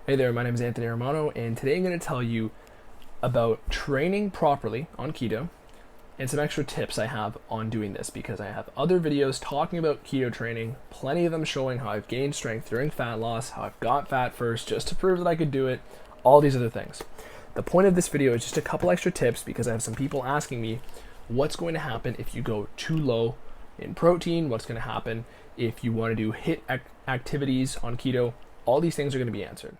Hey there, my name is Anthony Romano, and today I'm going to tell you about training properly on keto and some extra tips I have on doing this because I have other videos talking about keto training, plenty of them showing how I've gained strength during fat loss, how I've got fat first just to prove that I could do it, all these other things. The point of this video is just a couple extra tips because I have some people asking me what's going to happen if you go too low in protein, what's going to happen if you want to do HIIT activities on keto. All these things are going to be answered.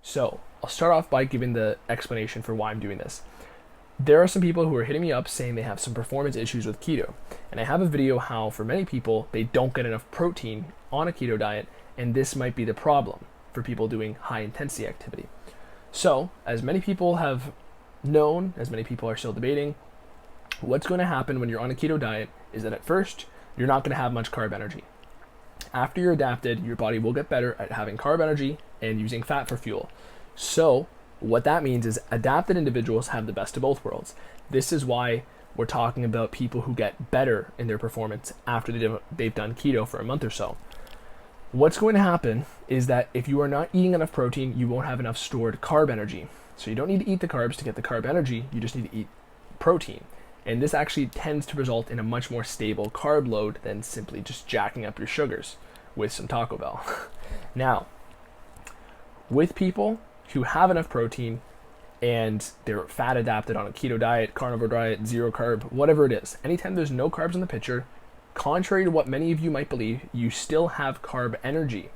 So I'll start off by giving the explanation for why I'm doing this. There are some people who are hitting me up saying they have some performance issues with keto. And I have a video how for many people, they don't get enough protein on a keto diet, and this might be the problem for people doing high intensity activity. So, as many people have known, as many people are still debating, what's going to happen when you're on a keto diet is that at first, you're not going to have much carb energy. After you're adapted, your body will get better at having carb energy and using fat for fuel. So, what that means is adapted individuals have the best of both worlds. This is why we're talking about people who get better in their performance after they've done keto for a month or so. What's going to happen is that if you are not eating enough protein, you won't have enough stored carb energy. So you don't need to eat the carbs to get the carb energy, you just need to eat protein. And this actually tends to result in a much more stable carb load than simply just jacking up your sugars with some Taco Bell. Now, with people who have enough protein and they're fat adapted on a keto diet, carnivore diet, zero carb, whatever it is, anytime there's no carbs in the picture, contrary to what many of you might believe, you still have carb energy.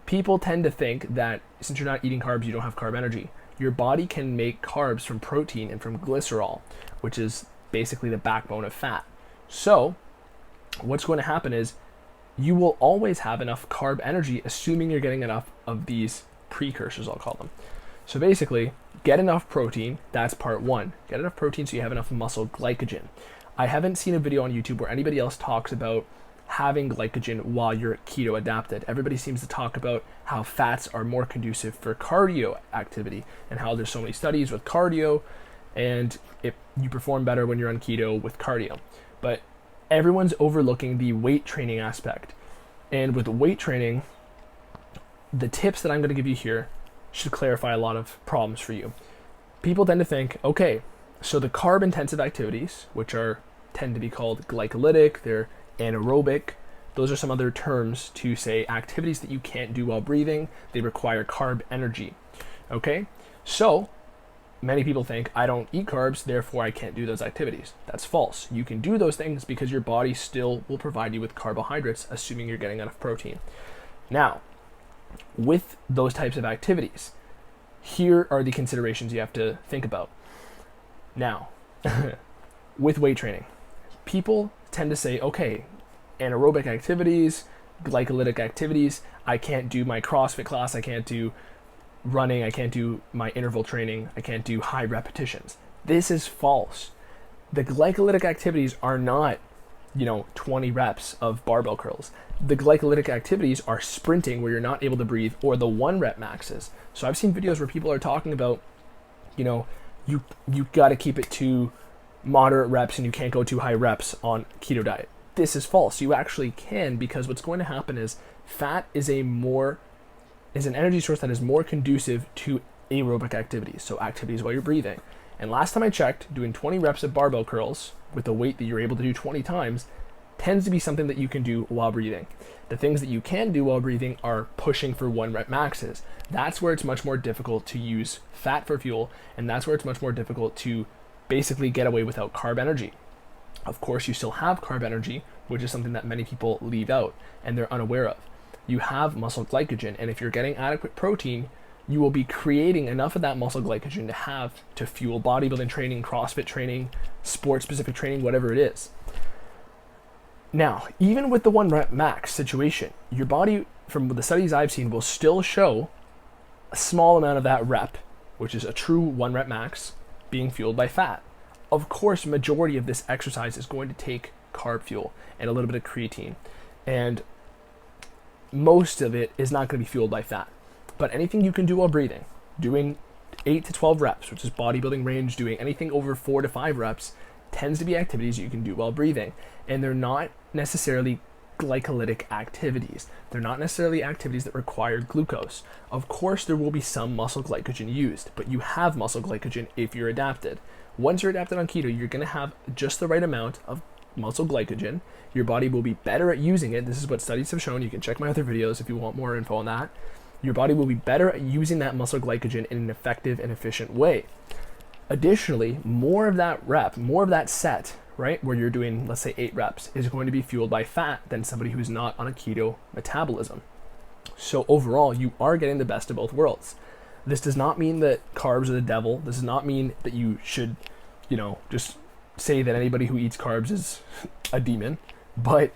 People tend to think that since you're not eating carbs, you don't have carb energy. Your body can make carbs from protein and from glycerol, which is basically the backbone of fat. So what's going to happen is you will always have enough carb energy, assuming you're getting enough of these precursors, I'll call them. So basically, get enough protein, that's part one. Get enough protein so you have enough muscle glycogen. I haven't seen a video on YouTube where anybody else talks about having glycogen while you're keto adapted. Everybody seems to talk about how fats are more conducive for cardio activity and how there's so many studies with cardio and if you perform better when you're on keto with cardio. But everyone's overlooking the weight training aspect. And with weight training, the tips that I'm going to give you here should clarify a lot of problems for you. People tend to think, okay, so the carb intensive activities, which tend to be called glycolytic, they're anaerobic, those are some other terms to say activities that you can't do while breathing, they require carb energy. Okay, so many people think I don't eat carbs, therefore I can't do those activities. That's false. You can do those things because your body still will provide you with carbohydrates, assuming you're getting enough protein. Now, with those types of activities, here are the considerations you have to think about. Now, with weight training, people tend to say, okay, anaerobic activities, glycolytic activities, I can't do my CrossFit class, I can't do running, I can't do my interval training, I can't do high repetitions. This is false. The glycolytic activities are not 20 reps of barbell curls. The glycolytic activities are sprinting where you're not able to breathe, or the 1 rep maxes. So I've seen videos where people are talking about, you got to keep it to moderate reps and you can't go too high reps on keto diet. This is false. You actually can, because what's going to happen is fat is an energy source that is more conducive to aerobic activities, so activities while you're breathing. And last time I checked, doing 20 reps of barbell curls with a weight that you're able to do 20 times tends to be something that you can do while breathing. The things that you can do while breathing are pushing for 1 rep maxes. That's where it's much more difficult to use fat for fuel, and that's where it's much more difficult to basically get away without carb energy. Of course, you still have carb energy, which is something that many people leave out and they're unaware of. You have muscle glycogen, and if you're getting adequate protein, you will be creating enough of that muscle glycogen to fuel bodybuilding training, CrossFit training, sport-specific training, whatever it is. Now, even with the 1 rep max situation, your body, from the studies I've seen, will still show a small amount of that rep, which is a true 1 rep max, being fueled by fat. Of course, majority of this exercise is going to take carb fuel and a little bit of creatine. And most of it is not going to be fueled by fat. But anything you can do while breathing, doing 8 to 12 reps, which is bodybuilding range, doing anything over 4 to 5 reps, tends to be activities you can do while breathing. And they're not necessarily glycolytic activities. They're not necessarily activities that require glucose. Of course, there will be some muscle glycogen used, but you have muscle glycogen if you're adapted. Once you're adapted on keto, you're going to have just the right amount of muscle glycogen. Your body will be better at using it. This is what studies have shown. You can check my other videos if you want more info on that. Your body will be better at using that muscle glycogen in an effective and efficient way. Additionally, more of that set, right, where you're doing, let's say 8 reps, is going to be fueled by fat than somebody who's not on a keto metabolism. So overall, you are getting the best of both worlds. This does not mean that carbs are the devil. This does not mean that you should, just say that anybody who eats carbs is a demon. But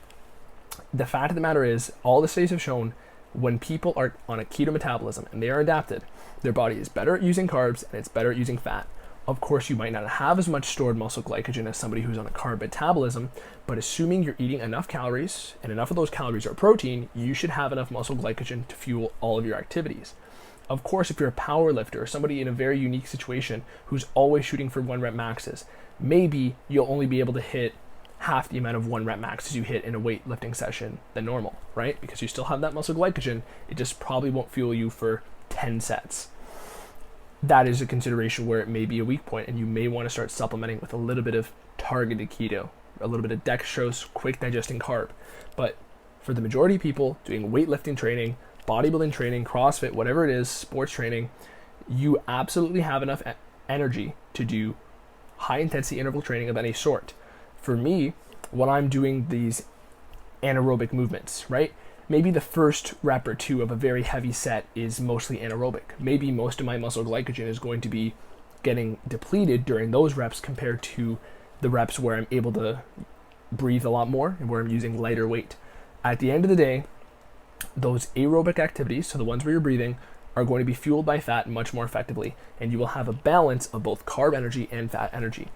the fact of the matter is, all the studies have shown when people are on a keto metabolism and they are adapted, their body is better at using carbs and it's better at using fat. Of course, you might not have as much stored muscle glycogen as somebody who's on a carb metabolism, but assuming you're eating enough calories and enough of those calories are protein, you should have enough muscle glycogen to fuel all of your activities. Of course, if you're a power lifter or somebody in a very unique situation who's always shooting for 1 rep maxes, maybe you'll only be able to hit half the amount of 1 rep maxes you hit in a weightlifting session than normal, right? Because you still have that muscle glycogen, it just probably won't fuel you for 10 sets. That is a consideration where it may be a weak point, and you may want to start supplementing with a little bit of targeted keto, a little bit of dextrose, quick digesting carb. But for the majority of people doing weightlifting training, bodybuilding training, CrossFit, whatever it is, sports training, you absolutely have enough energy to do high intensity interval training of any sort. For me, when I'm doing these anaerobic movements, right? Maybe the first rep or 2 of a very heavy set is mostly anaerobic. Maybe most of my muscle glycogen is going to be getting depleted during those reps compared to the reps where I'm able to breathe a lot more and where I'm using lighter weight. At the end of the day, those aerobic activities, so the ones where you're breathing, are going to be fueled by fat much more effectively, and you will have a balance of both carb energy and fat energy.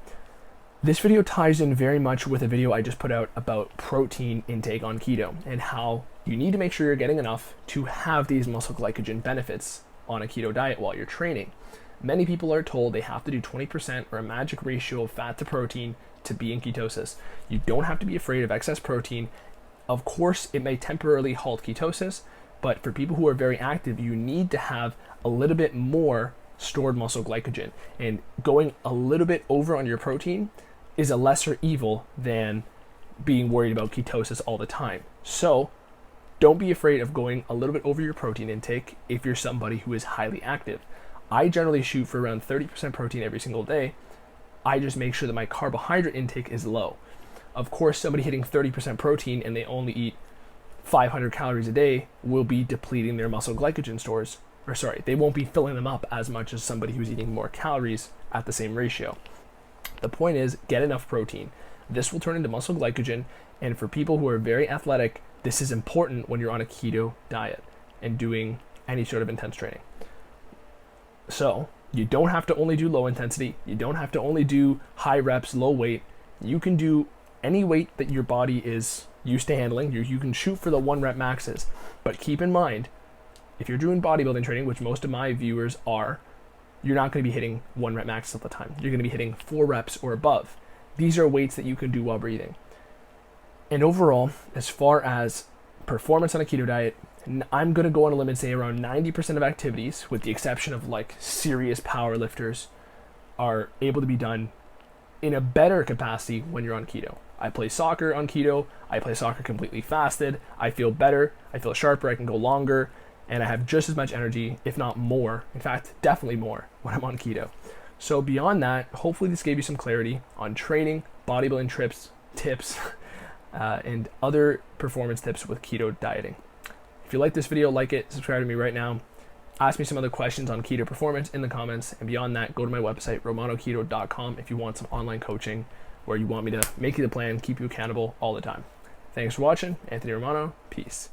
This video ties in very much with a video I just put out about protein intake on keto and how you need to make sure you're getting enough to have these muscle glycogen benefits on a keto diet while you're training. Many people are told they have to do 20% or a magic ratio of fat to protein to be in ketosis. You don't have to be afraid of excess protein. Of course, it may temporarily halt ketosis, but for people who are very active, you need to have a little bit more stored muscle glycogen. And going a little bit over on your protein is a lesser evil than being worried about ketosis all the time. So don't be afraid of going a little bit over your protein intake if you're somebody who is highly active. I generally shoot for around 30% protein every single day. I just make sure that my carbohydrate intake is low. Of course, somebody hitting 30% protein and they only eat 500 calories a day will be depleting their muscle glycogen stores. They won't be filling them up as much as somebody who's eating more calories at the same ratio. The point is, get enough protein. This will turn into muscle glycogen, and for people who are very athletic, this is important when you're on a keto diet and doing any sort of intense training. So you don't have to only do low intensity. You don't have to only do high reps, low weight. You can do any weight that your body is used to handling. You can shoot for the 1 rep maxes, but keep in mind, if you're doing bodybuilding training, which most of my viewers are, you're not going to be hitting 1 rep maxes all the time. You're going to be hitting 4 reps or above. These are weights that you can do while breathing. And overall, as far as performance on a keto diet, I'm going to go on a limb and say around 90% of activities, with the exception of like serious power lifters, are able to be done in a better capacity when you're on keto. I play soccer on keto. I play soccer completely fasted. I feel better. I feel sharper. I can go longer. And I have just as much energy, if not more. In fact, definitely more when I'm on keto. So beyond that, hopefully this gave you some clarity on training, bodybuilding tips, and other performance tips with keto dieting. If you like this video, like it, subscribe to me right now. Ask me some other questions on keto performance in the comments. And beyond that, go to my website, romanoketo.com, if you want some online coaching where you want me to make you the plan, keep you accountable all the time. Thanks for watching. Anthony Romano. Peace.